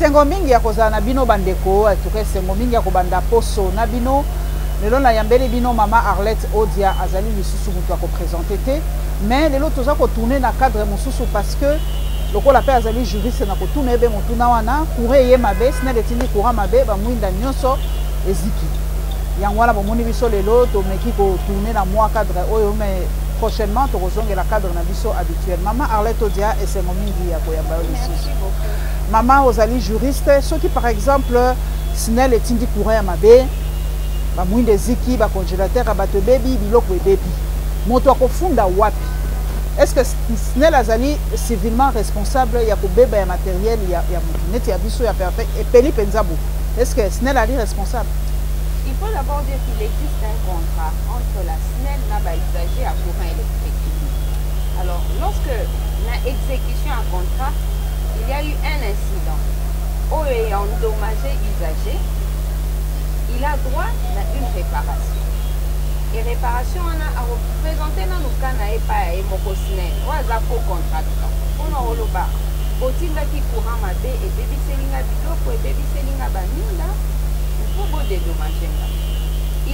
esengo mingi ya kozala na bino bandeko atuka esengo mingi ya kobanda poso na bino lelo na yambeli bino mama Arlette Odia azali lisusu mutu akoprésente te mais lelo toza kotourne na cadre mosusu parce que lokola pe azali juriste na kotourne ebe motuna wana courant ye mabe SNEL etindi courant mabe bamwinda nyonso eziki yango wana bomoni biso lelo tomeki kotourne na mwa cadre oyo mais prochainement tokozongela cadre na biso habituel mama Arlette Odia esengo mingi ya koyamba yo lisusu mama ozali juriste soki par exemple SNEL etindi courant ya mabe bamwinda eziki bacongélateur ya bato ebebi biloko ebebi moto akofunda wapi est-ce que SNEL azali civilement responsable ya kobeba ya matériel ya motu neti ya biso ya perfect epeli penza bo est-ce que SNEL ali responsable? Il faut d'abord dire qu'il existe un contrat entre la SNEL et les usagers à courant électrique. Alors, lorsque la exécution un contrat, il y a eu un incident où il a endommagé usager, il a droit à une réparation. Et réparation, on a représenté dans le cas de Moko SNEL, on a un contrat. On a un botinga qui courant ma bé et baby selinga biloko et baby selinga baminda. Il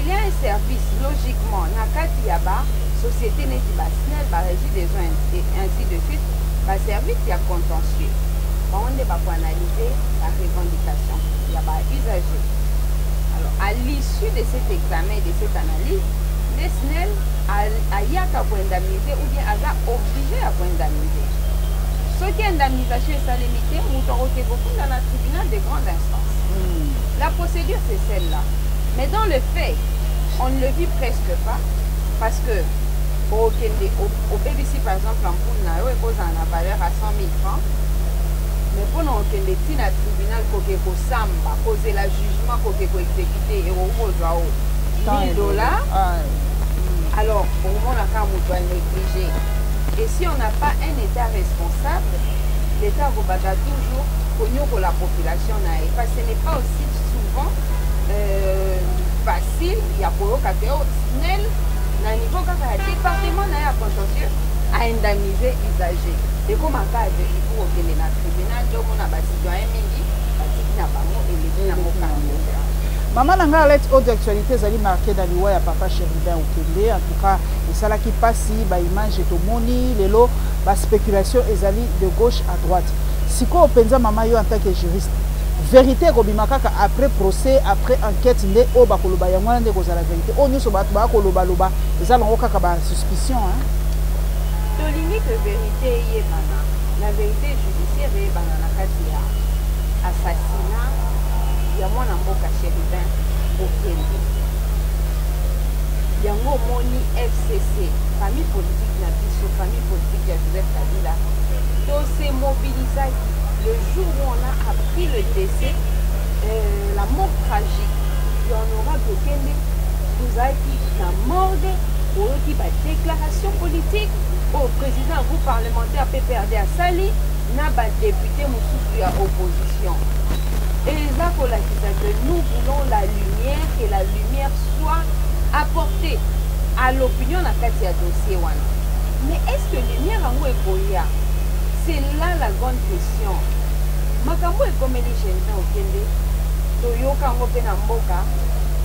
y a un service, logiquement, Nakati Yaba, société n'est pas SNEL, régie des eaux et ainsi de suite, va service, il y a contentieux. On ne va pas analyser la revendication, il y a pas usager. Alors, à l'issue de cet examen, de cette analyse, les SNEL a yaka pour indemniser ou bien a obligé à indemniser. Ce qui est indemnisation et sa limité, nous avons beaucoup dans le tribunal de grande instance. La procédure c'est celle-là. Mais dans le fait, on ne le vit presque pas parce que au BBC par exemple, en Pouna, il pose en valeur à 100 000 francs. Mais pour nous, on le tribunal, il samba, poser le jugement, il faut exécuter et au $1 000. Alors, au moment où on doit négliger. Et si on n'a pas un État responsable, l'État va toujours pour la population. Parce que ce n'est pas aussi souvent facile, il y a pour le SNEL, au niveau du département de contentieux, à indemniser les usagers. Et comme un cas, il faut que le tribunal, on a citoyen mingi, Maman nanga Arlette Odia actualité zali marqué dans liwa ya papa Chérubin Okende en tout cas ça qui passe ba image to moni lelo ba spéculation ezali de gauche à droite siko openza mama yo en tant que juriste vérité kobimaka après procès après enquête nde o ba koloba yango nde ko la vérité o nyuso ba ba koloba loba ezala ngo kaka ba suspicion hein to limite vérité yé bana la vérité judiciaire yé bana na kati ya assassinat ya mwana mboka Chérubin Okende yango moni FCC famille politique na biso famille politique ya Joseph Kabila to se mobilisa le jour où on a appris le décès la mort tragique d'honorable Okende nous a dit la morgue pour qui ba déclaration politique au président groupe parlementaire PPRD à Sali na ba député mosusu ya opposition. Et là, que nous voulons la lumière, que la lumière soit apportée à l'opinion dans le dossier. Mais est-ce que la lumière a moins évolué? C'est là la grande question. Makambo est comme les Chérubin Okende, Toyoka Ngope Namboka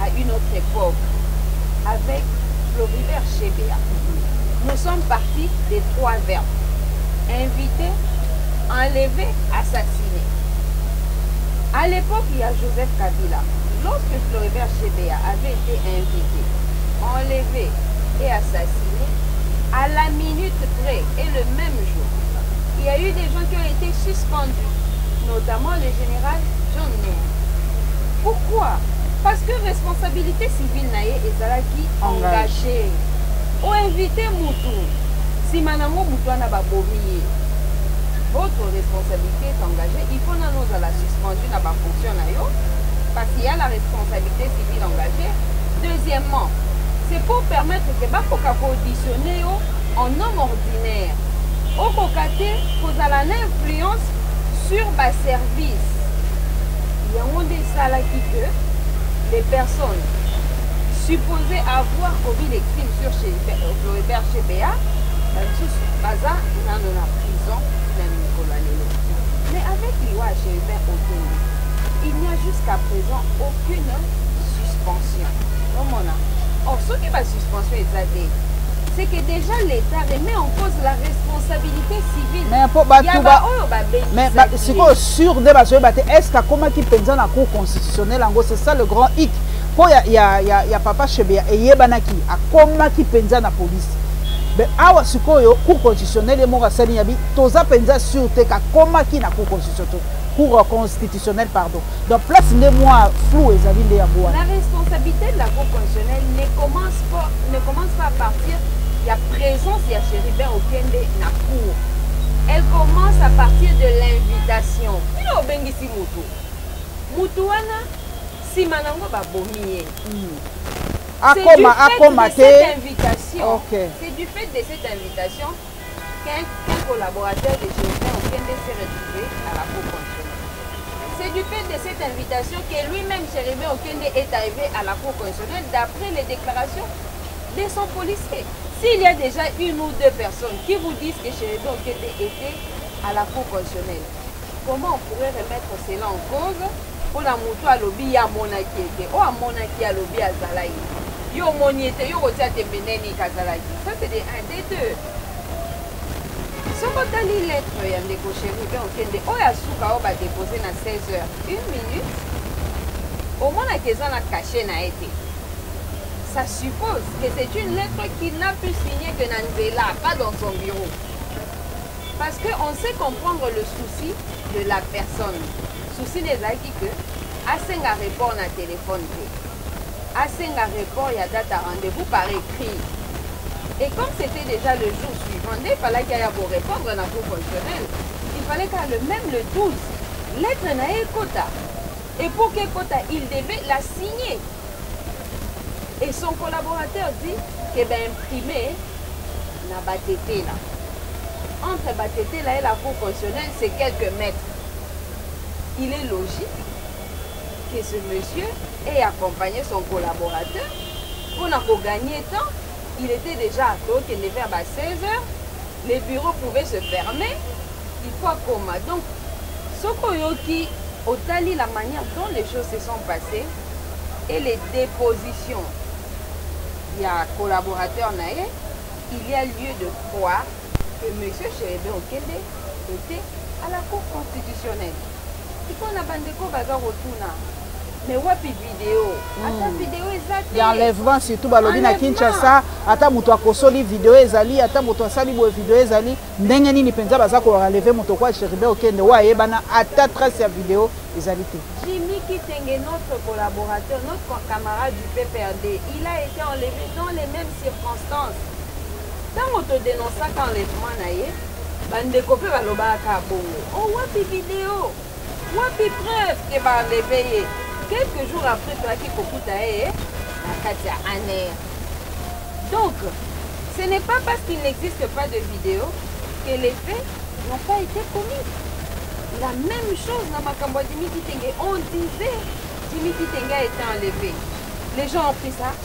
à une autre époque, avec Floribert Chebeya. Nous sommes partis des trois verbes. Inviter, enlever, assassiner. À l'époque, il y a Joseph Kabila. Lorsque Floribert Chebeya avait été invité, enlevé et assassiné, à la minute près et le même jour, il y a eu des gens qui ont été suspendus, notamment le général John Noum. Pourquoi? Parce que responsabilité civile naïe et Zalaki engagée. Ou invité Moutou, si Manamo Moutou n'a pas bomié. Votre responsabilité est engagée, il faut nous à la suspension dans la fonction parce qu'il y a la responsabilité civile engagée. Deuxièmement, c'est pour permettre que vous auditionner en homme ordinaire. Au Kokate, vous avez l'influence sur le service. Il y a des salariés que les personnes supposées avoir commis les crimes sur Floribert Chebeya, dans la prison. Mais avec Liwa Chérubin Okende, il n'y a jusqu'à présent aucune suspension. Or, ce qui va suspension est c'est que déjà l'État remet en cause la responsabilité civile. Mais c'est quoi sûr de est-ce que comment qui pense la Cour constitutionnelle, c'est ça le grand hic. Il y a Papa Chebea et Yebanaki, à comment qui pense la police. Mais awa sikoyo Cour constitutionnelle et mon rasali yabi, toza penza sur te ka comment qui na Cour constitutionnelle, pardon. Donc place les mois flou et zali les abois. La responsabilité de la Cour constitutionnelle ne commence pas à partir de la présence de Chérubin Okende na cour. Elle commence à partir de l'invitation. Il a obengisi mutu. Mutuana si manango ba bomiye. C'est du fait de cette invitation qu'un collaborateur de Chérubin Okende s'est retrouvé à la Cour constitutionnelle. C'est du fait de cette invitation que lui-même, Chérubin Okende, est arrivé à la Cour constitutionnelle d'après les déclarations de son policier. S'il y a déjà une ou deux personnes qui vous disent que Chérubin Okende était à la Cour constitutionnelle, comment on pourrait remettre cela en cause pour la moto à lobby à monaki ou à monaki à lobby à Zalaï? Yo moniete, yo rotia te beneni kazalaki. Ça c'est un des deux. Si on a lu lettre, il y a des Chérubin Okende, on a déposé à 16h, 1 minute. Au moins, la question a caché n'a été. Ça suppose que c'est une lettre qu'il n'a pu signer que Nanzela, pas dans son bureau. Parce qu'on sait comprendre le souci de la personne. Souci des acquis que, Asenga répond à téléphone. Asenga répond, il y a date à rendez-vous par écrit. Et comme c'était déjà le jour suivant, il fallait qu'il y ait pour répondre à la Cour constitutionnelle. Il fallait qu'elle même le 12. Lettre n'a Kota. Et pour que Kota, il devait la signer. Et son collaborateur dit que ben imprimé na Batete là. Entre Batete là et la Cour constitutionnelle, c'est quelques mètres. Il est logique que ce monsieur ait accompagné son collaborateur pour gagner temps. Il était déjà à tôt qu'il devait à 16h. Les bureaux pouvaient se fermer. Il faut comment. Donc, Sokoyoki, au tali la manière dont les choses se sont passées et les dépositions, il y a un collaborateur naïe, il y a lieu de croire que M. Chérubin Okende était à la Cour constitutionnelle. Il faut la bande de Baza Rotuna. Mais wapi vidéo, ata vidéo ezate. Il y a enlèvement surtout balobi na Kinshasa, ata muto akosoli vidéo ezali, ata muto asali bo vidéo ezali, ndenge nini penza baza ko relever muto kwa Chérubin Okende wa yebana ata trace ya vidéo ezali te. Jimmy Kitenge, notre collaborateur, notre camarade du PPRD, il a été enlevé dans les mêmes circonstances. Tant on te dénonce qu'enlèvement naïe, bande copé baloba ka bongo. Oh wapi vidéo, wapi preuve que ba enlevé. Quelques jours après, toi qui Kokutae, la Katia Aner. Donc, ce n'est pas parce qu'il n'existe pas de vidéo que les faits n'ont pas été commis. La même chose dans Makambo Jimmy Kitenge. On disait Jimmy Kitenge a été enlevé. Les gens ont pris ça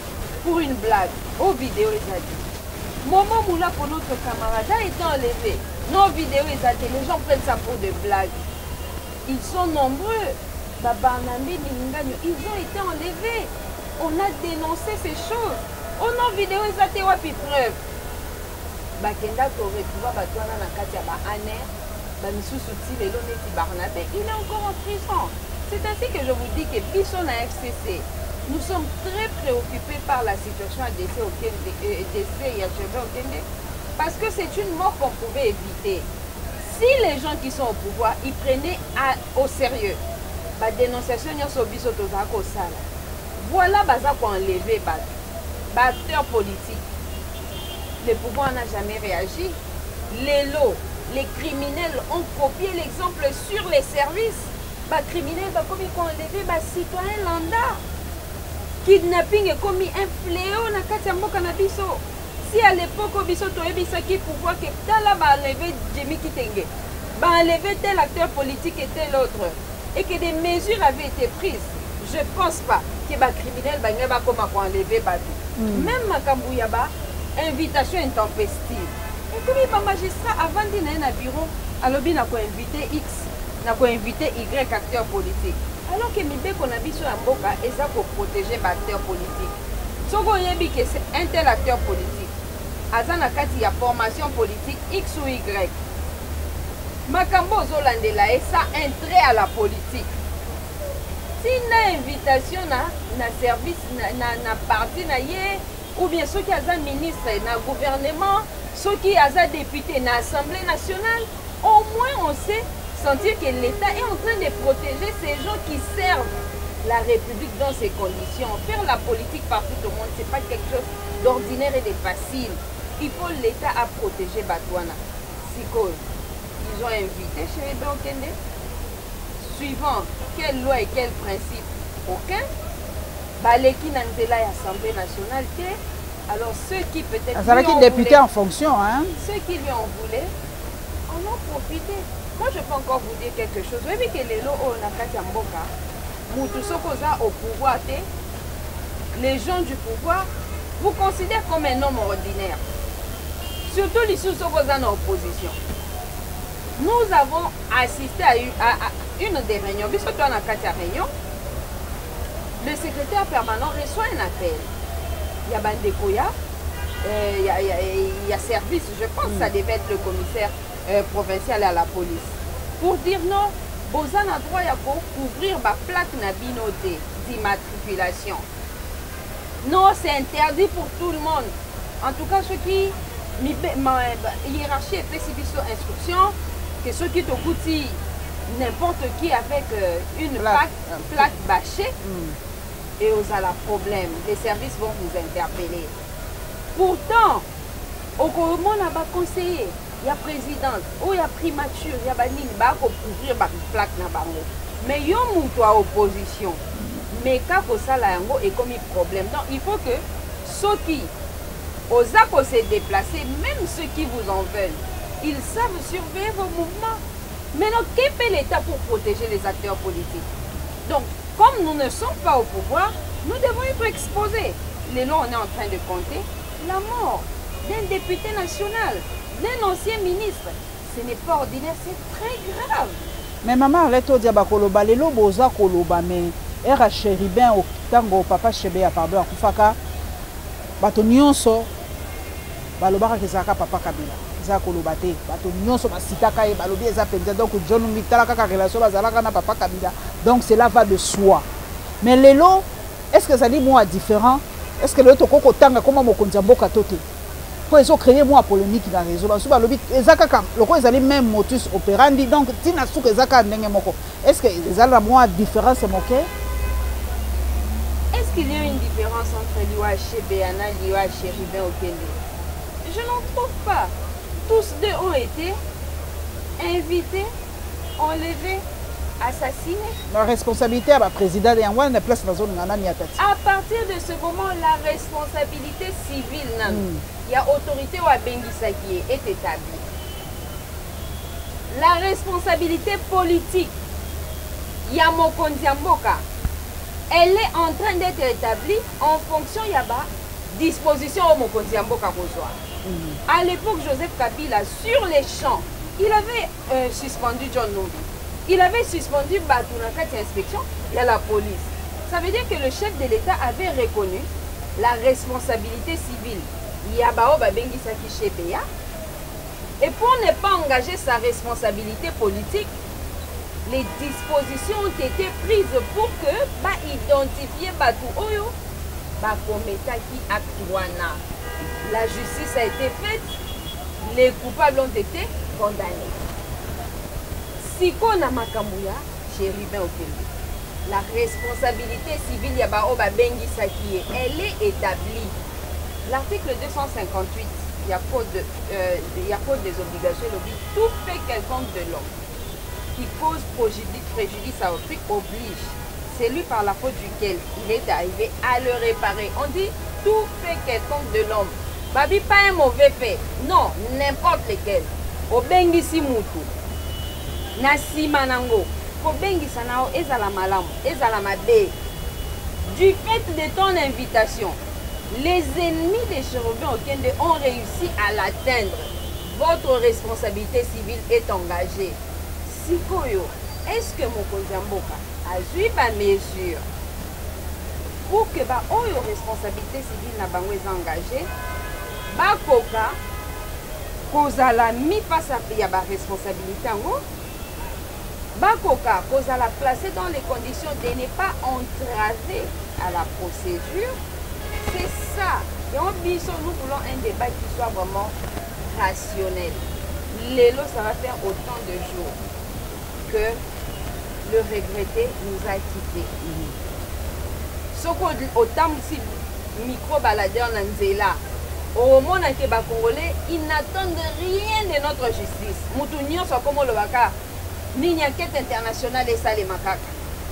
pour une blague. Aux vidéos, ils ont dit. Momo Moula pour notre camarade a été enlevé. Nos vidéos, ils ont dit. Les gens prennent ça pour des blagues. Ils sont nombreux. Ils ont été enlevés. On a dénoncé ces choses. On a vidéo, ils ont été wapi preuve. Bakenda Toré, tu vois, Batouana Nakatia Aner, il est encore en prison. C'est ainsi que je vous dis que Bison à FCC, nous sommes très préoccupés par la situation à DC Okende, parce que c'est une mort qu'on pouvait éviter. Si les gens qui sont au pouvoir, ils prenaient au sérieux la dénonciation voilà baza pour enlever acteurs politiques. Le pouvoir n'a jamais réagi. Les lots, les criminels ont copié l'exemple sur les services. Les criminels ont enlevé les citoyens lambda. Kidnapping est commis un fléau dans le cannabis. Si à l'époque, on a qui pouvoir que Tala va enlever Jimmy Kitenge, va enlever tel acteur politique et tel autre, et que des mesures avaient été prises, je ne pense pas que les criminels vont enlever Batu. Même Makambuyaba, invitation intempestive. Et comme les magistrats, avant d'aller dans le bureau, alors bien invité X, na inviter Y acteur politique. Alors que mibeko na biso ya mboka eza ko protéger ba acteur politique. Soko yebi que c'est un tel acteur politique. Aza na kati ya formation politique X ou Y. Makambo ozolandela ça intérêt à la politique. Tina invitation na service na parti na ye ou bien ceux qui aza ministre na gouvernement, ceux qui aza député na Assemblée nationale, au moins on sait sentir que l'État est en train de protéger ces gens qui servent la République dans ces conditions. Faire la politique partout au monde, c'est pas quelque chose d'ordinaire et de facile. Il faut l'État à protéger Batouana. Siko, ils ont invité chez Okende. Suivant quelle loi et quel principe? Aucun. Baleki Nandela et Assemblée nationale. Alors ceux qui peut-être... Ça va être député en fonction, hein? Ceux qui lui en voulaient, en ont profité. Moi, je peux encore vous dire quelque chose. Vous voyez que les lots au Nakati Mboka, Moutoussokoza au pouvoir, les gens du pouvoir vous considèrent comme un homme ordinaire. Surtout les sous-sokoza en opposition. Nous avons assisté à une des réunions. Surtout en Nakati réunion, le secrétaire permanent reçoit un appel. Il y a Bandekoya, il y a service, je pense que ça devait être le commissaire provincial à la police. Pour dire non, Bozan a droit à couvrir ma plaque na binoté d'immatriculation. Non, c'est interdit pour tout le monde. En tout cas, ceux qui ma hiérarchie est précipitée sur instruction, que ceux qui te coûtent n'importe qui avec une plaque bâchée, et aux à la problème, les services vont vous interpeller. Pourtant, au Congo, on a conseillé, il y a présidence, il y a primature, il y a banine, il va couvrir la plaque na bango. Mais il y a une opposition. Mais quand ça là est comme un problème. Donc il faut que ceux qui osent se déplacer, même ceux qui vous en veulent, ils savent surveiller vos mouvements. Maintenant, qu'est-ce que fait l'État pour protéger les acteurs politiques? Donc, comme nous ne sommes pas au pouvoir, nous devons être exposés. Les lois, on est en train de compter la mort d'un député national, d'un ancien ministre. Ce n'est pas ordinaire, c'est très grave. Mais maman, arrête de dire que les lois boza koloba mais era chéribin au tango papa chebe ya pardon akufaka bato nyonso balobaka kezaka papa Kabila za koloba te bato nyonso basitaka e balobi eza penza donc John Mitala kaka relation bazalaka na papa Kabila donc cela va de soi. Mais les lois, est-ce que ça dit moi différent? Est-ce que le toko tanga comment mokonzi mboka toté pour ils ont créé moi polémique dans les réseaux parce que lobby ezaka le quoi ils allaient même motus operandi donc tina souka ezaka ndenge moko est-ce que ils allaient moi différence moqué? Est-ce qu'il y a une différence entre l'IOH Béana et l'IOH Ribin au Kenya? Je n'en trouve pas. Tous deux ont été invités, enlevés, assassinés. La responsabilité à la présidente et en la place dans la zone à partir de ce moment, la responsabilité civile, il y a autorité ou à Bengisaki est établie. La responsabilité politique, il y a Mokonzi Mboka, elle est en train d'être établie en fonction de la disposition au Mokonzi Mboka besoin. À l'époque, Joseph Kabila, sur les champs, il avait suspendu John Numbi. Il avait suspendu Batounaka inspection, il y a la police. Ça veut dire que le chef de l'État avait reconnu la responsabilité civile. Il y a Baoba Bengisaki Chebeya. Et pour ne pas engager sa responsabilité politique, les dispositions ont été prises pour que identifier Batou Oyo, Bakometaki Aktuana. La justice a été faite, les coupables ont été condamnés. Siko na Makamuya, chez Ribin Okende. La responsabilité civile Yabaoba Bengisaki, elle est établie. L'article 258, il y a code des obligations, tout fait quelconque de l'homme qui cause préjudice à autrui oblige celui par la faute duquel il est arrivé à le réparer. On dit tout fait quelconque de l'homme. Babi pas un mauvais fait. Non, n'importe lequel. Obengisi mutu. Nasi manango. Obengisa nao ezala malamu, ezala mabe. Du fait de ton invitation, les ennemis des chérubins Okende ont réussi à l'atteindre. Votre responsabilité civile est engagée. Sikoyo, est-ce que mokonzi ya mboka azwi bamesure pour que baoyo responsabilité civile na bango eza engagé bakoka kozala mi face ya baresponsabilité yango bakoka kozala placé dans les conditions de ne pas entraver à la procédure. C'est ça. Et en biso, nous voulons un débat qui soit vraiment rationnel. Lélo, ça va faire autant de jours que le regretté nous a quittés. Ce qu'autant si micro-baladeur Nanzela, au monde que les Congolais, ils n'attendent rien de notre justice. Moutounion soit comme le Baka. Ni une enquête internationale et ça les macaques.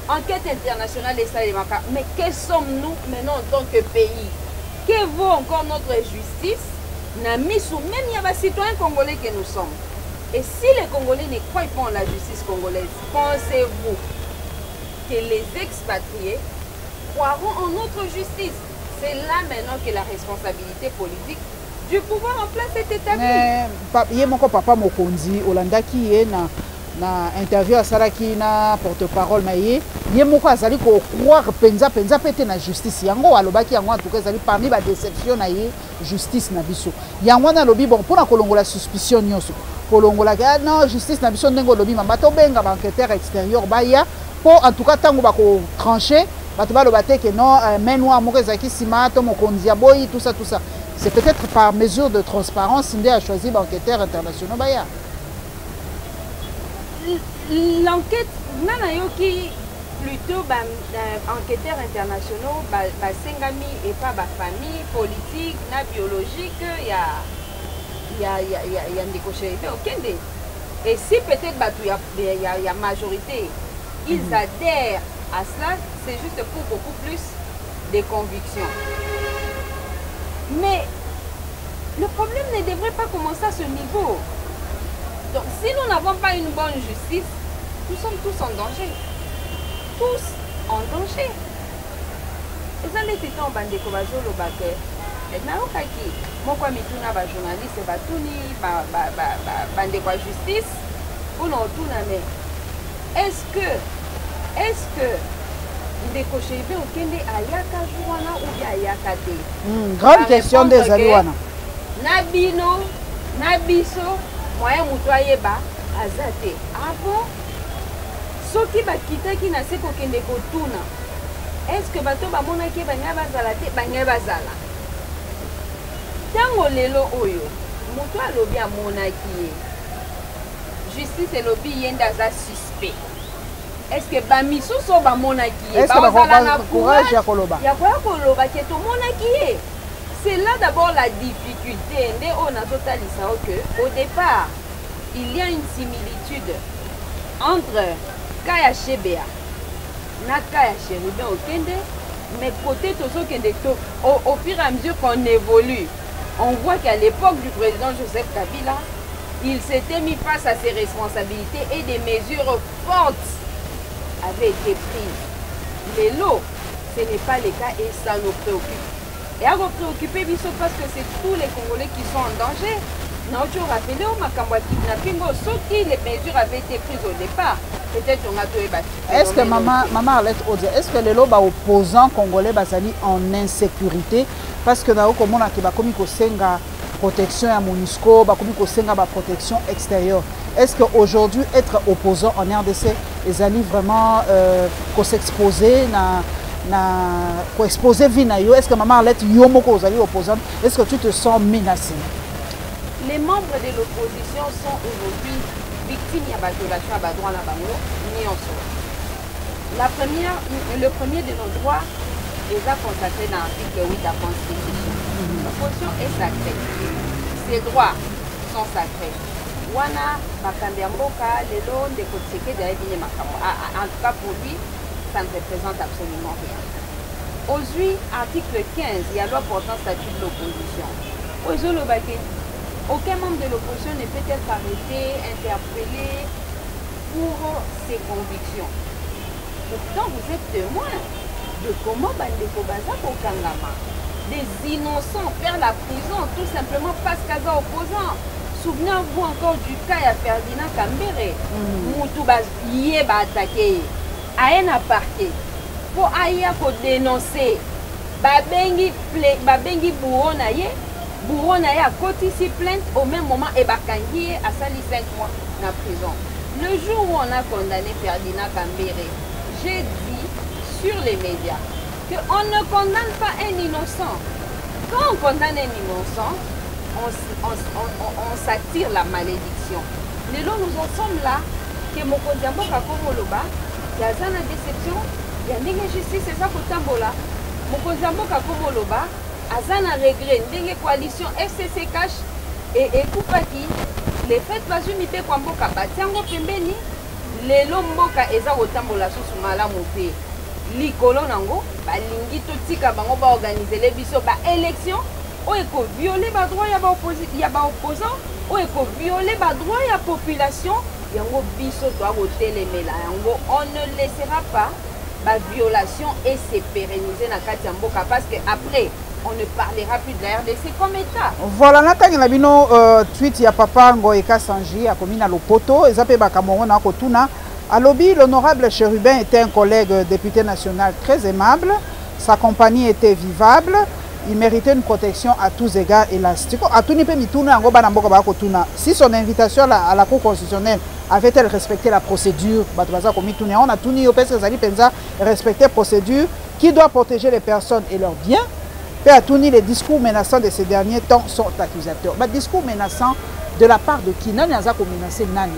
Enquête internationale et ça les macaques. Mais que sommes-nous maintenant en tant que pays? Que vaut encore notre justice? Même il y a des citoyens congolais que nous sommes. Et si les Congolais ne croient pas en la justice congolaise, pensez-vous que les expatriés croiront en notre justice? C'est là maintenant que la responsabilité politique du pouvoir en place est établie. Mais mon papa Mokonzi, Olanda qui est na interview à Saraki na porte-parole maye yemoko azali ko croire penza pete na justice yango alobaki yango en tout cas azali parmi ba déception na ye justice na biso yango na lobi bon pour na kolongola suspicion nyonso kolongola ga non justice na biso ndengo lobi mamba to benga ba enquêteur extérieur baya pour en tout cas tango ba ko trancher bato ba lobate que non menwa moko ezaki sima to mokonzi ya boyi tout ça c'est peut-être par mesure de transparence ndé a choisi ba enquêteur international baya. L'enquête, qui plutôt enquêteurs internationaux, Sengami et pas famille politique, biologique, il y a des cochers. Et si peut-être il y a majorité, ils adhèrent à cela, c'est juste pour beaucoup plus de convictions. Mais le problème ne devrait pas commencer à ce niveau. Donc, si nous n'avons pas une bonne justice, nous sommes tous en danger. Tous en danger. Et ça, les titans, bande kobazo le baquet. Et maintenant, kaki, mon quoi mituna ba journaliste, ba tuni, bande kwa justice, ou non tout mais est-ce que des cochers au kende ayaka jouana ou bien ayaka te? Grande question des alouana. Nabino, nabiso. Moyen mutoye ba azate. Ah bon? Soki ba kitaki na seko kende kotuna. Est-ce que bato ba mona ke banya bazala te banya bazala? Tango lelo oyo, muto alobi amona ki. Justice elobi yenda za suspect. Est-ce que ba misuso ba mona ki? Est-ce que ba courage ya koloba? Ya koloba ke to mona ki. C'est là d'abord la difficulté. Au départ, il y a une similitude entre Kaya Chebea et Kaya Chérubin au Kende, mais côté au fur et à mesure qu'on évolue, on voit qu'à l'époque du président Joseph Kabila, il s'était mis face à ses responsabilités et des mesures fortes avaient été prises. Les lots, ce n'est pas le cas et ça nous préoccupe. Et à vous préoccuper, parce que c'est tous les Congolais qui sont en danger. Nous avons rappelé au Makamba kidnapping, sauf que les mesures avaient été prises au départ. Peut-être qu'on a tout ébattu. Est-ce que maman Arlette Odia, est-ce que les opposants congolais sont en insécurité? Parce que nous avons commis une protection à MONUSCO, une protection extérieure. Est-ce qu'aujourd'hui, être opposant en RDC, ils allaient vraiment s'exposer pour exposer vie na yo? Est-ce que maman Arlette Yomoko vous allez opposante? Est-ce que tu te sens menacé? Les membres de l'opposition sont aujourd'hui victimes de la violation à droit na bango nyonso. Le premier de nos droits est consacré dans l'article 8 de la Constitution. L'opposition est sacrée. Ses droits sont sacrés. Wana bakambia mboka lelo de kotseke de bine makambo. En tout cas pour lui, ça ne représente absolument rien. Aujourd'hui, article 15, il y a loi portant statut de l'opposition. Aucun membre de l'opposition ne peut être arrêté, interpellé pour ses convictions. Pourtant, vous êtes témoin de comment Bandeko Baza Kokangama, des innocents perdent la prison tout simplement parce qu'ils sont opposants. souvenez-vous encore du cas de Ferdinand Kambere. Moutouba Yeba attaqué. Aena parquet. Pour aya ko dénoncer. Babengi bourreau na ye a côté si plainte au même moment et bakangi a sali 5 mois en prison. Le jour où on a condamné Ferdinand Kambere, j'ai dit sur les médias qu'on ne condamne pas un innocent. Quand on condamne un innocent, on s'attire la malédiction. Les lots nous en sommes là, que mon condamné à Komoloba, il y a une déception, il y a une justice, c'est ça pour Tambola. Mon condamné à Komoloba, Azana regret, ndenge coalition FCC cash et Kupaki, les fêtes bazumite kwa mboka batiango pembeni, lelo mboka eza kotambola susu malamu pe. Likolo nango, balingi totika bango ba organiser les biso ba élection, o eko violer ba droit ya ba opposant, o eko violer ba droit ya population, yango biso to akotelemela yango on ne laissera pas ba violation et se pérenniser na kati ya mboka parce que après on ne parlera plus de la RDC comme État. Voilà, natanga na bino tweet ya papa Ngoeka Sanji a commis na Lopoto, ezape ba Cameroun na kotuna. À Lobby, l'honorable Chérubin était un collègue député national très aimable. Sa compagnie était vivable. Il méritait une protection à tous égards élastique. Si son invitation à la Cour constitutionnelle avait-elle respecté la procédure, on a tout mis au respecter la procédure qui doit protéger les personnes et leurs biens. Les discours menaçants de ces derniers temps sont accusateurs. Discours menaçants de la part de qui? Nani a menacé Nani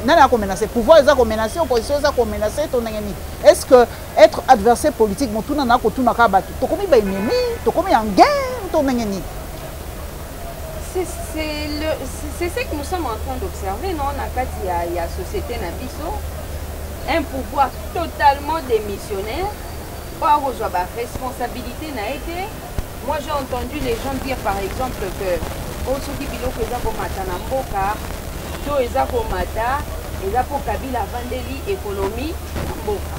a menacé pouvoir, a menacé opposition, a menacé ton ennemi. Est-ce que être adversaire politique, c'est en guerre ton ennemi? C'est ce que nous sommes en train d'observer, non? Il y a société Nabiso, un pouvoir totalement démissionnaire. Responsabilité n'a été. Moi j'ai entendu les gens dire par exemple que Osoki Biloko eza komata na mboka, to eza komata, eza po Kabila Vandeli économie na mboka.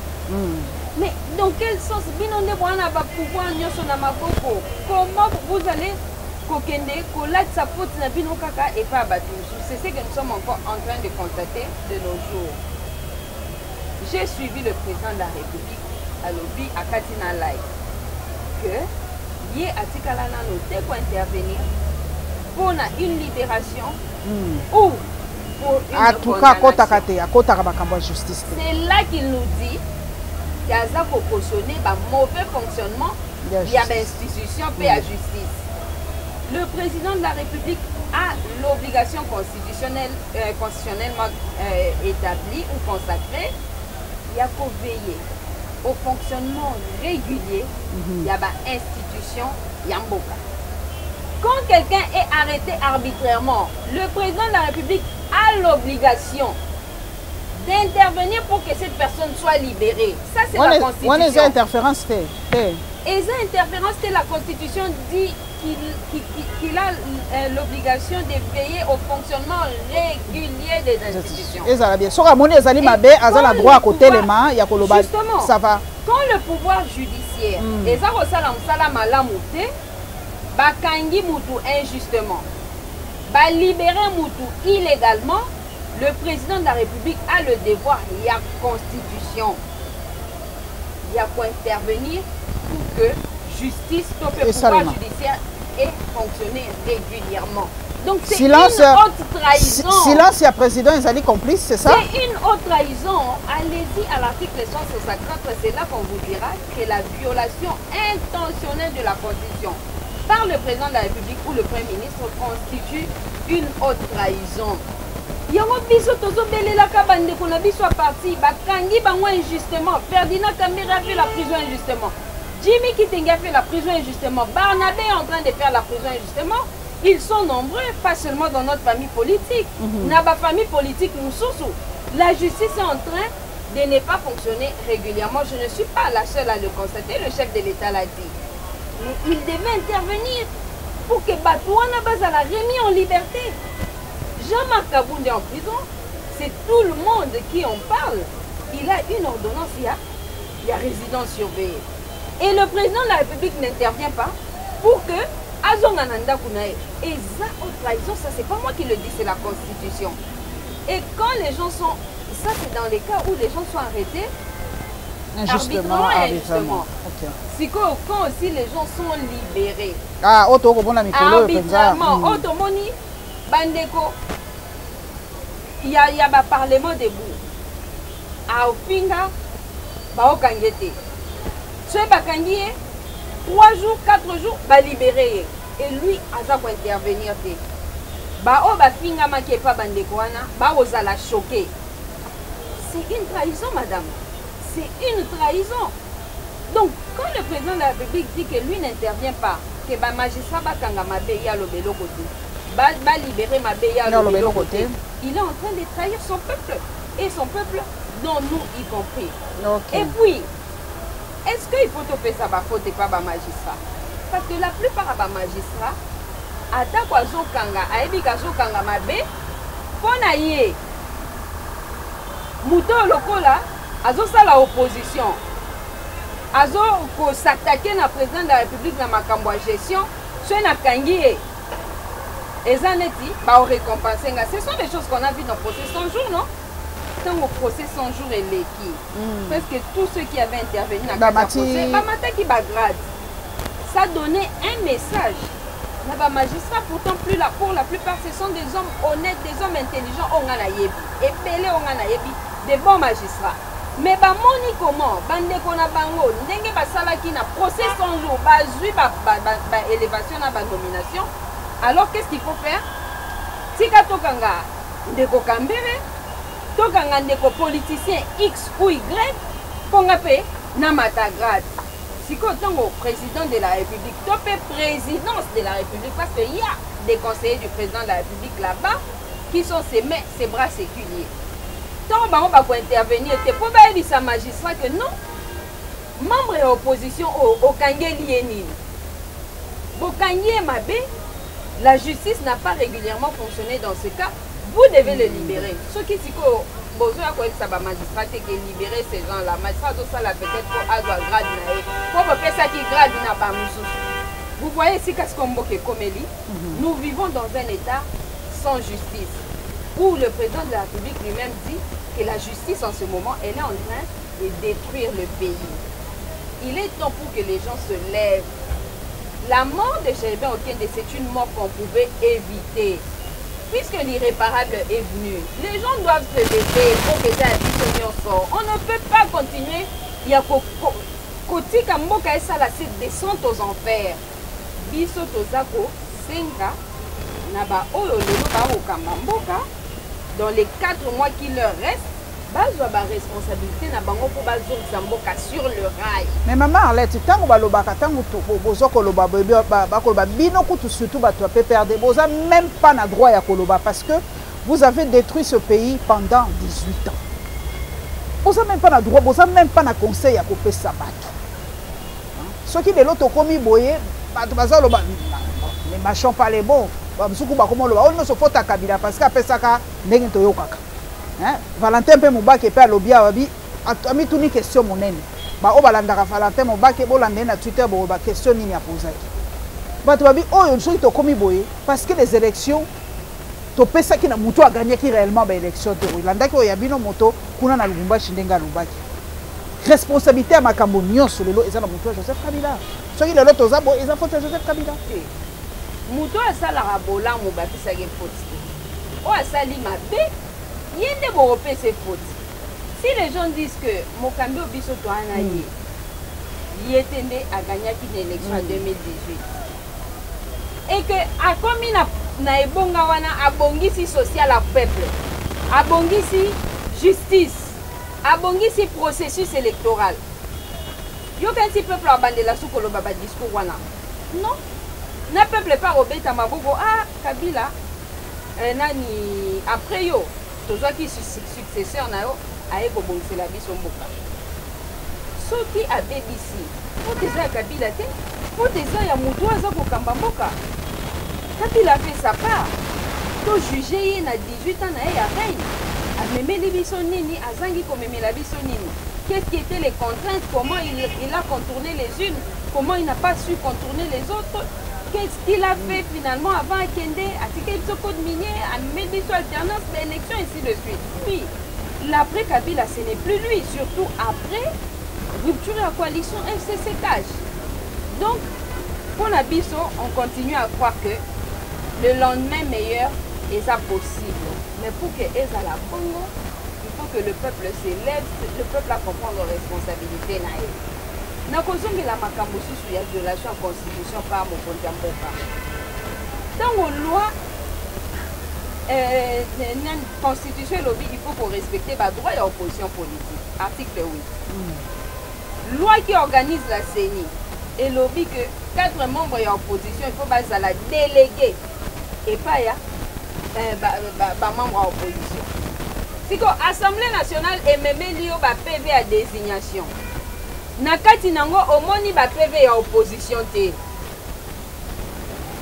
Mais dans quel sens binonde bwana ba pouvoir nyoso na maboko? Comment vous allez kokende kolat sa faute na bino kaka et pas battu? C'est ce que nous sommes encore en train de constater de nos jours. J'ai suivi le président de la République à Lobby à Katina Live que yé atikala na noté pour intervenir pour une libération ou pour une justice. C'est là qu'il nous dit qu'il y a cautionné le mauvais fonctionnement de l'institution et la justice. Le président de la République a l'obligation constitutionnellement établie ou consacrée. Il y a qu'à veiller au fonctionnement régulier. Il y a une institution, Yamboka. Quand quelqu'un est arrêté arbitrairement, le président de la République a l'obligation d'intervenir pour que cette personne soit libérée. Ça, c'est la Constitution. Et ça, interférence, la Constitution dit qu'il a l'obligation de veiller au fonctionnement régulier des institutions. Justement, ça va. Quand le pouvoir judiciaire bakangi Moutou injustement, libérer Moutou illégalement, le président de la République a le devoir, il y a constitution, il y a quoi intervenir pour que justice, tout le pouvoir judiciaire ait fonctionné régulièrement. Donc c'est une haute trahison. Silence, il y a président, ils allaient complice, c'est ça? C'est une haute trahison. Allez-y à l'article 154, c'est là qu'on vous dira que la violation intentionnelle de la Constitution par le président de la République ou le Premier ministre constitue une haute trahison. Yango biso tozobelela ka bandeko na biso parti bakangi bango injustement. Ferdinand Kambere a fait la prison injustement. Jimmy Kitenge a fait la prison injustement. Barnabé est en train de faire la prison injustement. Ils sont nombreux, pas seulement dans notre famille politique. Dans ma famille politique, nous sommes. La justice est en train de ne pas fonctionner régulièrement. Je ne suis pas la seule à le constater. Le chef de l'État l'a dit. Il devait intervenir pour que Batouana Bazala remis en liberté. Jean-Marc Kaboundé en prison, c'est tout le monde qui en parle. Il a une ordonnance, il y a résidence surveillée. Et le président de la République n'intervient pas pour que azonga na ndako na ye. Et ça, haute trahison, ça c'est pas moi qui le dis, c'est la Constitution. Et quand les gens sont... Ça c'est dans les cas où les gens sont arrêtés injustement. Okay. Si quand aussi les gens sont libérés. Ah, arbitrairement. Automoni, bandeko, il y a un parlement debout. À Ofinga, ba okangete. Ce bakangi 3 jours, 4 jours, ba libéré. Et lui, aza ko intervenir te. Ba o ba finga makepa bandeko wana, ba ozala choqué. C'est une trahison, madame. C'est une trahison. Donc, quand le président de la République dit que lui n'intervient pas, que le magistrat va libérer ma côté, il est en train de trahir son peuple. Et son peuple, dont nous y compris. Okay. Et puis, est-ce qu'il faut te faire ça faute et pas le magistrat? Parce que la plupart des magistrats, à Takwazo Kanga, à Ebikazo Kanga Mabe, pour naïe. Mouto lokola azo sala opposition azo ko s'attaquer na président de la République na makambo ya gestion so na kangi ezaneti ba récompenser nga. Ce sont des choses qu'on a vu dans le procès 100 jours, non? Tant au procès 100 jours et l'équipe parce que tous ceux qui avaient intervenu dans le procès bamata qui bagrade ça donnait un message na ba magistrat. Pourtant pour la plupart ce sont des hommes honnêtes, des hommes intelligents, on a yebi et belé on a yebi des bons magistrats. Mais ba moni comment bandeko na bango ndenge basalaki na procès 100 jours bazui ba élévation na ba nomination. Alors qu'est-ce qu'il faut faire? Tika tokanga ndeko kambere tokanga ndeko politicien X ou Y ponga pe na matagrade. Siko tongo président de la République topé présidence de la République parce qu'il y a des conseillers du président de la République là-bas qui sont ses mains, ses bras séculiers. Tant qu'on va intervenir, c'est pour dire à magistrat que non, membre de l'opposition au Kangeli Mabé, la justice n'a pas régulièrement fonctionné dans ce cas, vous devez le libérer. Ceux qui disent que besoin de magistrat qui libérer ces gens-là, magistrat ça peut-être pour avoir grade pour faire ça qui grade n'a pas. Vous voyez ici qu'est-ce qu'on comme nous vivons dans un état sans justice, où le président de la République lui-même dit que la justice en ce moment, elle est en train de détruire le pays. Il est temps pour que les gens se lèvent. La mort de Gervais Okende, c'est une mort qu'on pouvait éviter. Puisque l'irréparable est venu, les gens doivent se lever pour que ça sort. On ne peut pas continuer. Il y a Koti Kamboka et Salassi descendent aux enfers. Biso Tozako, Senga, Naba Oyo Lelo Kamboka. Dans les 4 mois qui leur restent, bazwa ba responsabilité na bango pour bazwa zamboka sur le rail. Mais maman Arlette, tango balobaka tango bozo koloba bakoloba bino kutu surtout bato pe perdre boza même pas na droit ya koloba parce que vous avez détruit ce pays pendant 18 ans. Boza même pas na droit, boza même pas na conseil ya kopesa bato. Ceux qui de l'autre komi boye bato bazaloba mais machons pas les bons. Bamsuku bakomo loba on no so fota kabila parce que apesaka ndenge toyokaka. Valentin pe Mubake pe alobia wabi ami tuni question monene. Ba o balandaka Valentin Mubake bolande na Twitter bo ba question nini a poser. Ba to babi oyo soki to komi boye parce que les élections to pesa ki na mutu a gagné ki réellement ba élection to landaki o yabino moto kuna na Lubumbashi ndenga lobaki. Responsabilité à makambo nyonso lelo eza na mutu a Joseph Kabila. Soki lelo to zabo eza faute Joseph Kabila. Mutu asala rabola mo ba pesa ke faute. O asali mabe yende bo repé ses fautes. Si les gens disent que Mokambi Obiso Toana y était à gagner une élection en 2018 et que a commis na ebonga wana abongisi social à peuple, abongisi justice, abongisi processus électoral. Yo quand si peuple abandonne la soukolo baba discours wana. Non. Na peuple pas obéta mabobo ah Kabila nani après yo toza ki successeur na yo aye ko bongisa biso mboka. Soki a BBC pour des ya Kabila te pour des ya mutu aza ko kamba mboka. Kabila fait sa part. To juger na 18 ans na ya reine. Amemeli biso nini azangi ko memela biso nini. Qu'est-ce qui étaient les contraintes, comment il a contourné les unes comment il n'a pas su contourner les autres. Qu'est-ce qu'il a fait finalement avant Akende, à ticket de code minier, à mettre sur alternance d'élection, ainsi de suite. Oui, l'après Kabila, ce n'est plus lui, surtout après rupture de la coalition FCC-CAJ. Donc, pour Nabiso, on continue à croire que le lendemain meilleur est ça possible. Mais pour que Eza la Congo, il faut que le peuple s'élève, le peuple a comprendre les responsabilités. Na kozonge la makambo susu ya violation à constitution par mokonzi ya mboka. Tango loi constitution lobby, il faut qu'on respecte les droits de l'opposition politique. Article 8. Loi qui organise la CENI et lobby que 4 membres de l'opposition, il faut que la déléguer et pas ya membre de l'opposition. Si l'Assemblée nationale est même liée au PV à désignation. Nakati nango omoni ba PV ya opposition te.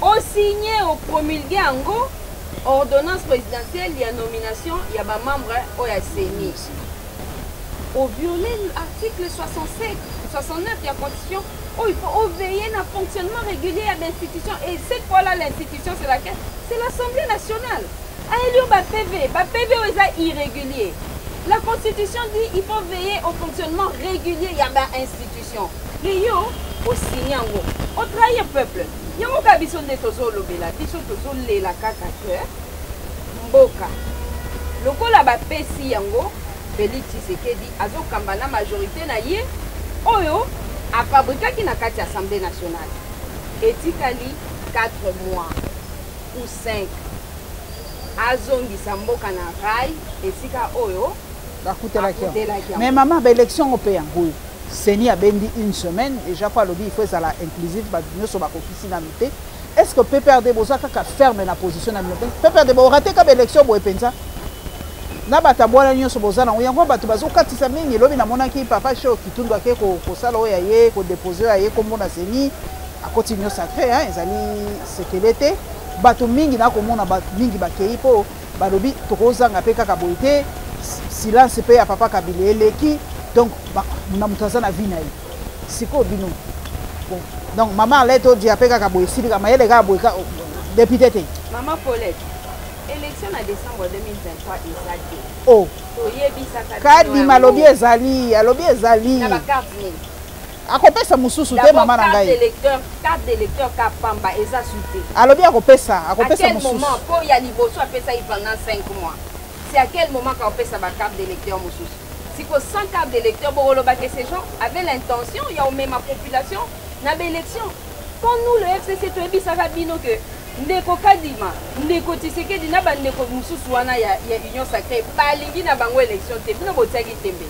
O signé au promulgué ango ordonnance présidentielle ya nomination ya ba membre o ya CENI. Au violer l'article 67, 69 de la Constitution, où il faut veiller à fonctionnement régulier de l'institution. Et cette fois-là, l'institution, c'est laquelle? C'est l'Assemblée nationale. Aïe, ba PV est irrégulier. La Constitution dit qu'il faut veiller au fonctionnement régulier de l'institution. Les yo, au signé en gros, au trahir peuple. Il y a un cas bison de tozo lobela, bison tozo le la kaka cœur, mboka. Le coup là-bas, pesi yango, Félix Tshisekedi, azo kambana majorité na ye, oyo, a fabriqué qui n'a qu'à l'Assemblée nationale. Etikali 4 mois ou 5. Azongi samboka na rai, etika oyo. Mais maman, l'élection européenne, CENI a bendi une semaine, déjà quoi le dit, il faut ça la inclusive, nous sommes à l'office. Est-ce que PPRD Bozaka ferme la position de PPRD Bozaka raté l'élection pour pensa? Na batabwana nyo sobozana uyango batu bazokatisa mingi lobi na mona ki papa show kitundu ake ko sala oya ye ko déposer ya ye kombo na CENI a continuer sacré hein ezali sécurité batu mingi na komona batu mingi bakei po balobi tokozanga pe kaka boité silence pe ya papa Kabila eleki donc na mutaza na vie na ye siko bino bon donc maman leto dia pe kaka boy sili kama ele ga boy député te maman Paulette élection en décembre 2023 ezali. Oh. Kadi malobi ezali, alobi ezali. Na ba carte ni. Akopesa mususu te mama na ngai. Carte d'électeur ka pamba eza suté. Alobi akopesa mususu. À quel moment pour ya liboso apesa il pendant 5 mois. C'est à quel moment qu'on pesa ba carte d'électeur mususu. Si ko 100 cartes d'électeur bo loba que ces gens avaient l'intention il y a au même population na ba élection. Quand nous le FCC to ebisa ka bino que ndeko Kadima ndeko Tshisekedi na bandeko mususu wana ya union sacrée balingi na bango élection te bino botiaki tembe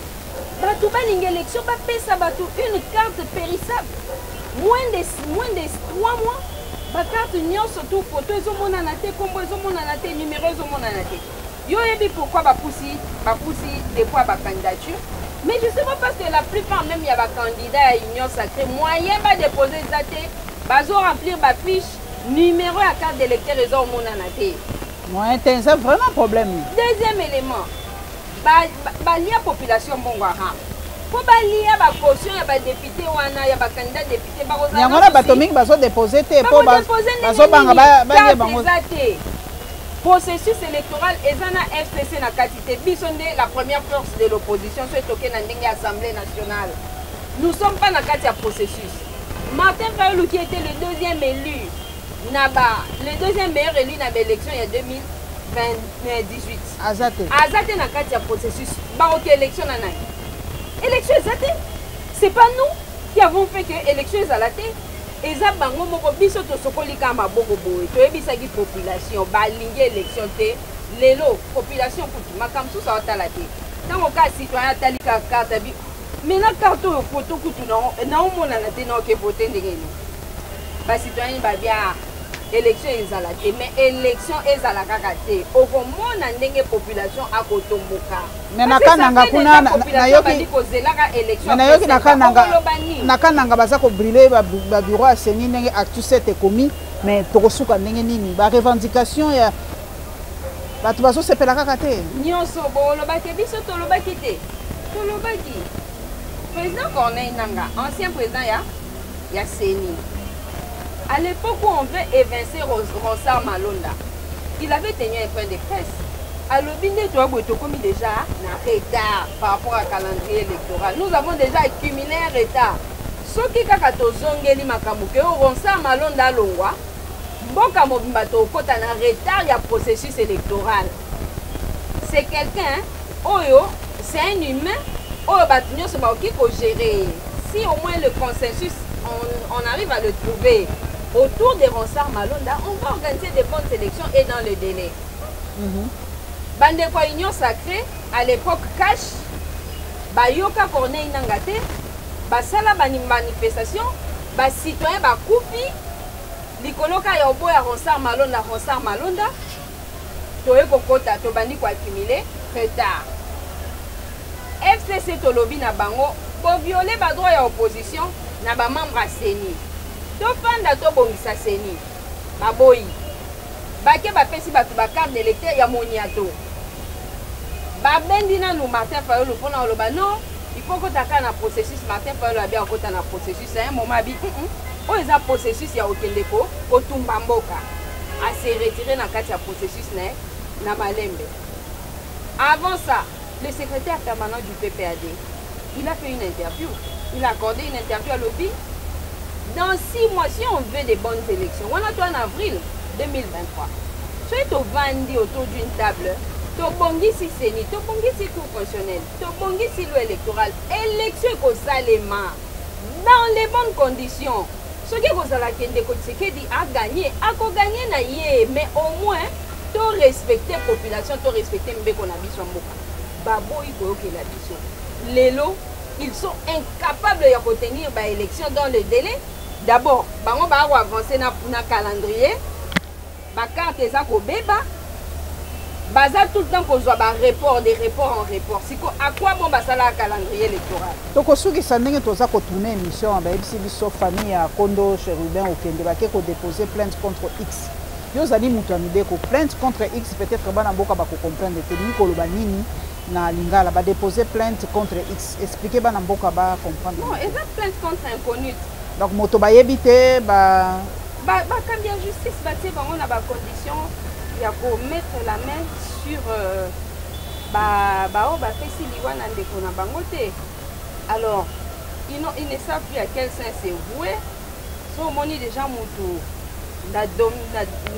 batu balingi élection bapesa batu une carte périssable moins de 3 mois ba carte nyonso tout photo ezomonana te kombo ezomonana te numéro ezomonana te yo yebi pourquoi bapusi dépôt ba candidature mais justement parce que la plupart même ya ba candidat à union sacrée moyen ba déposer ça te bazo remplir ba fiche numéro à carte d'électeur et au monde en athée. Moi, c'est vraiment un problème. Deuxième élément, la population bongwara. Pour balia la caution, il y a des députés ou il y a des candidats députés. Il y a des gens qui déposé. Processus électoral et na FCC na quantité. Bisonde la première force de l'opposition soit toqué dans l'Assemblée nationale. Nous ne sommes pas dans le processus. Martin Fayulu qui était le deuxième élu. Le deuxième meilleur élu dans l'élection il y a 2018. Azate na kati ya processus. Baroque élection na nai. Élection Azate. C'est pas nous qui avons fait que l'élection Azate. Eza bango moko biso to sokolika maboko boye. To ebisa ki population balingi élection te. Lelo population kuti makamsu sa otala te. Tango ka citoyen talika carte bi. Mais na carte yo photo kutu na omona na te na ke voter ndengeni. Ba citoyen ba bia élection ezalate mais élection ezalaka kate okomona ndenge population akotomboka mais nakananga kuna nayoki nakananga baza ko brûler ba bureau à CENI ndenge actu 7 commis mais tokosuka ndenge nini ba revendication ya batu bazo sepelaka kate nyonso bolobaki biso tolobaki te tolobaki président Corneille Nanga ancien président ya il y a Séni. À l'époque où on veut évincer Ronsard Malonda, il avait tenu un point de presse. À l'obinde, tu as commis déjà un retard par rapport à calendrier électoral. Nous avons déjà accumulé un retard. Ce qui est zongeli makamuke, Ronsard Malonda longwa, mboka mobimba to kota na retard, il y a processus électoral. C'est quelqu'un, oyo, c'est un humain, oyo batunyo se ba qui gérer. Si au moins le consensus, on arrive à le trouver autour des Ronsard Malonda, on va organiser des bonnes élections et dans le délai. Bandeko Union Sacrée, à l'époque cash, Bayoka Corneille Nangate, Basala Bani manifestation, Bas citoyen Bakoupi, Likoloka Yobo à Ronsard Malonda, Toye Kokota, Tobandi ko accumulé, retard. FCC Tolobi na bango, pour violer ba droit à opposition, na ba membre à Séni. Tofanda to bongisa Séni. Baboyi. Bake ba pesi ba carte d'électeur ya moniato. Ba bendina nous Martin Fayulu pona oloba non, il faut que taka na processus Martin Fayulu a bien kota na processus un moment bi o eza processus ya okendeko otumba mboka. A se retirer na kati ya processus na Malembe. Avant ça, le secrétaire permanent du PPAD, il a fait une interview. Il a accordé une interview à l'OBI. Dans 6 mois, si on veut des bonnes élections, on a toi en avril 2023. Tu es au Vandi autour d'une table. Tu bongi si Séni, tu bongi si cour constitutionnel, tu bongi si loi électorale. Élection au Salema. Dans les bonnes conditions. Ce qui est au Salakende Kotsekedi a gagné. A gagné na yé, mais au moins, tu respectes la population, tu respectes Mbeko Nabiso Mboka. Babo Ikoyoke Nabiso. Lelo, ils sont incapables de tenir l'élection dans le délai. D'abord, on va avancer dans le calendrier. La carte est à Kobeba. Baza tout le temps qu'on soit report, des reports en report. À quoi bon ça le calendrier électoral? Donc, ce qui s'en est tout ça qu'on tourne émission, si famille à Kondo, Chérubin, au Kende, qu'on déposer plainte contre X. Yo allez moutonide ko plainte contre X peut-être bana boka ba ko comprendre technique ko lobanini na lingala ba déposer plainte contre X expliquer bana boka ba comprendre. Non, et ça plainte contre inconnu. Donc moto ba yebité ba quand bien justice ba té ba on a ba condition il y a pour mettre la main sur o ba fesi liwana ndeko na bango té. Alors ils ne savent plus à quel sens c'est voué. So moni déjà moto la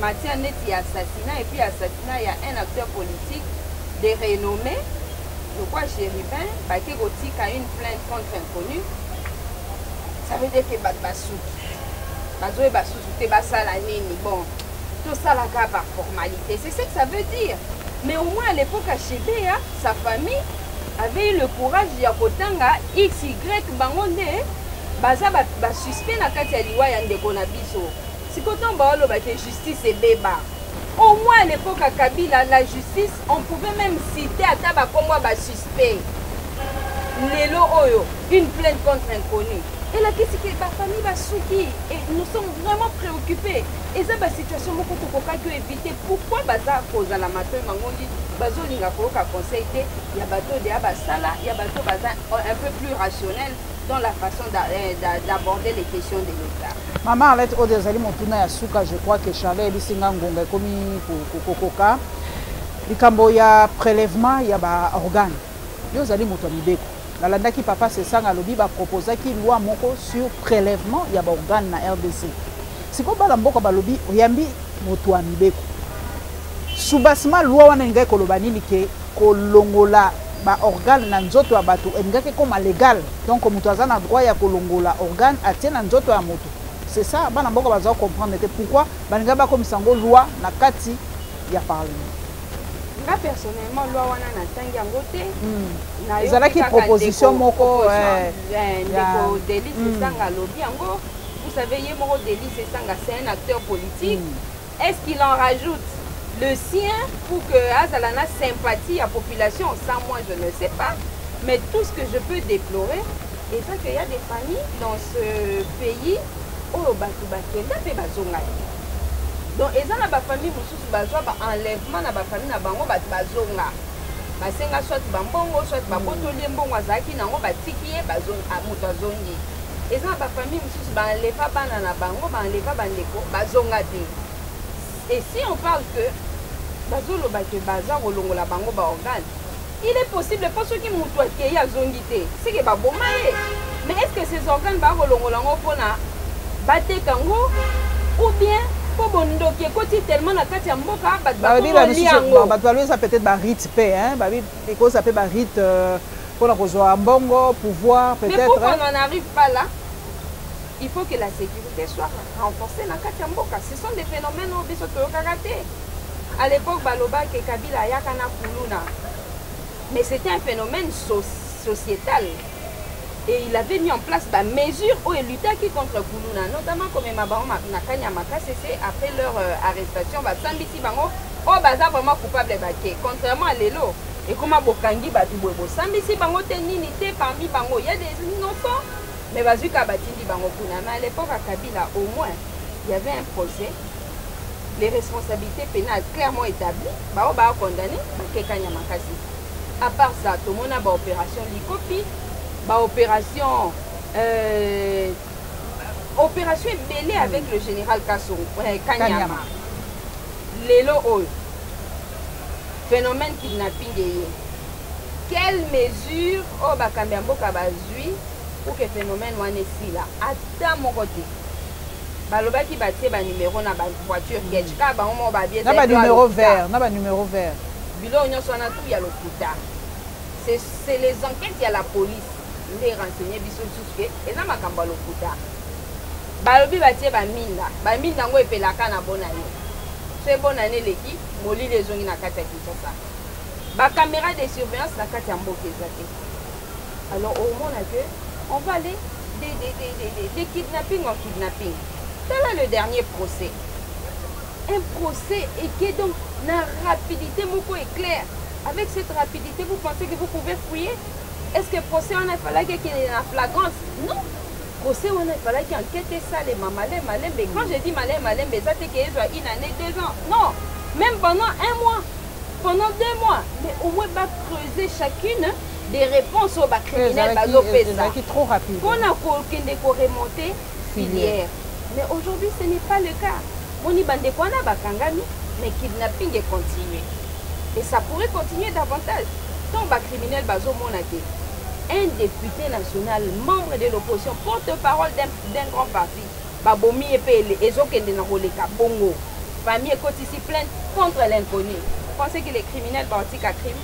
matière nette et assassinat, et puis assassinat, il y a un acteur politique de renommée, je crois Chérubin, qui a une plainte contre inconnu. Ça veut dire que bon, tout ça là par formalité, c'est ce que ça veut dire. Mais au moins à l'époque à Chébéa, sa famille avait eu le courage de Yakotanga XY Bangonde, suspect na kati ya liwa ya ndeko na biso. Si quand on va la justice et béba, au moins à l'époque à Kabila, la justice, on pouvait même citer à Taba comme moi suspect. Lelo Oyo, une plainte contre inconnu. Et la question que ma famille va souki. Et nous sommes vraiment préoccupés. Et ça, la situation, beaucoup de éviter. Pourquoi ça cause à la matin, Mangondi, Bazolinga Koka conseil, il y a bateau de Abasala, il y a bateau un peu plus rationnel dans la façon d'aborder les questions de l'État. Maman Arlette Odezali Montuna Yasuka, je crois que Charles Ebisinga Ngonga komi Kokoka. Likambo ya prélèvement ya ba organe. Yo zali moto mibeko. La landa qui papa c'est ça ngalobi ba proposer qui loi moko sur prélèvement ya ba organe na RDC. Siko bala mboko balobi oyambi moto mibeko. Soubasma loi wana ngai kolobani like kolongola ba organe na nzoto ya bato engake comme légal. Donc moto azana droit ya kolongola organe atie na nzoto ya moto. C'est ça, bana mboko baza comprendre pourquoi baninga ba comme sango loi na kati ya parlement. Moi personnellement loi wana na tangi yango te. Na ezala ki proposition moko ndeko délit sanga lobby yango. Vous savez yé moko délit sanga c'est un acteur politique. Est-ce qu'il en rajoute le sien pour que azalana sympathie à population? Ça moi je ne sais pas. Mais tout ce que je peux déplorer est qu'il y a des familles dans ce pays oyo bato bakenda pe bazonga. Donc eza na ba famille mosusu bazwa ba enlèvement na ba famille na bango bato bazonga. Basenga soit bambongo soit babotoli mbongo azaki nango batiki ye bazonga moto azongi. eza na bafamille mosusu banleva bana na bango banleva bandeko bazonga te. Et si on parle que bazoloba ke baza kolongola bango baorgane, il est possible pas soki mutu akei azongi te seke baboma ye. Mais est-ce que ces organes bakolongola ngo mpona bateka ngo ou bien po bondoki ekoti tellement na kati ya mboka bato bakoli yango bato balobisa peut-être barite mpe ekoza mpe barite mpona kozwa mbongo pouvoir peut-être. Mais pourquoi on n'en arrive pas là? Il faut que la sécurité soit renforcée dans kati ya mboka. Ce sont des phénomènes oyo biso toyokaka te. À l'époque balobaki Kabila ayaka na kuluna, mais c'était un phénomène sociétal. Et il avait mis en place des mesures où il luttait contre Kuluna, notamment comme Mabango Nakanyamaka, c'est après leur arrestation, Sambisi Bango, oh baza vraiment coupable baké. Contrairement à Lelo, et comme Bokangi Batubwebo, Sambisi Bango téninité parmi Bango, il y a des innocents, mais Bazuka Batindi Bango Kuna. Mais à l'époque à Kabila, au moins, il y avait un procès, les responsabilités pénales clairement établies, Bao Bao condamné, Baké Kanyamaka. À part ça, tout le monde a une opération Likopi. Opération mêlée avec le général Kanyama. Lelo Oyo. Phénomène kidnapping. Quelle mesure au Bakambiambo Kabazui pour que le phénomène soit ici là? À mon côté. Baloba qui battait ba numéro na ba voiture ketchka ba on ba bien. Na ba numéro vert, na ba numéro vert. Bilo on so na tout ya lokuta. C'est les enquêtes, il y a la police. Les renseigner biso suske eza makambo lokuta balobi batie baminda ngo epelaka na bonane c'est bonane leki moli les zongi na kati ya Kinshasa ba caméra de surveillance na kati ya mboka ezate. Alors au moins que on va aller des kidnapping en kidnapping. C'est là le dernier procès, un procès et qui est donc la rapidité moko est claire. Avec cette rapidité vous pensez que vous pouvez fouiller? Est-ce que le procès on a fallu qu'il y ait une flagrance? Non. Le procès on a fallu qu'il enquête ça les malais. Mais quand je dis malais, ça c'est qu'il y a une année, 2 ans. Non. Même pendant 1 mois. Pendant 2 mois. Mais au moins va creuser chacune des réponses aux criminels. C'est trop rapide. On a remonter filière. Mais aujourd'hui ce n'est pas le cas. On y bande quoi na bakangami, mais kidnapping est continué. Et ça pourrait continuer davantage. Donc les criminels bazo monate. Un député national, membre de l'opposition, porte-parole d'un grand parti, Babomi et Pele, Ezokende Naroleka, Bongo, famille écoute ici plainte contre l'inconnu. Vous pensez que les criminels bantiques à crime,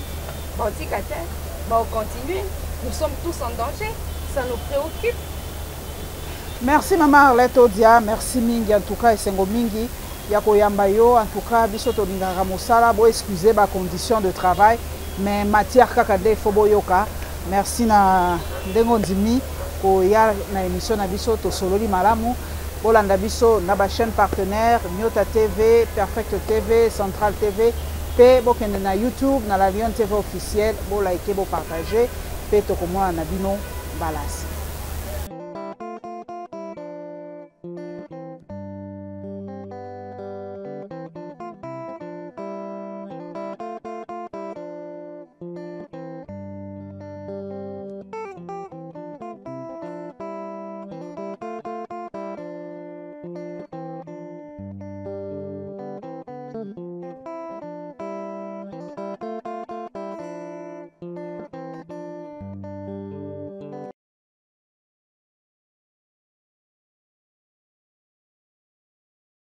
bantiques à terre, vont continuer? Nous sommes tous en danger, ça nous préoccupe. Merci Maman Arlette Odia, merci Mingi, en tout cas, et Sengo Mingi, Yako Yambayo, en tout cas, Bisoto Ningara Moussala, bon, excusez ma condition de travail, mais matière kakade Foboyoka. Merci na ndengo ndimi ko ya na émission na biso to sololi malamu bolanda biso na ba chaîne partenaire Nyota TV, Perfect TV, Central TV, pe bokende na YouTube na la Lion TV officiel bo like bo partager pe to ko mona na bino balasi.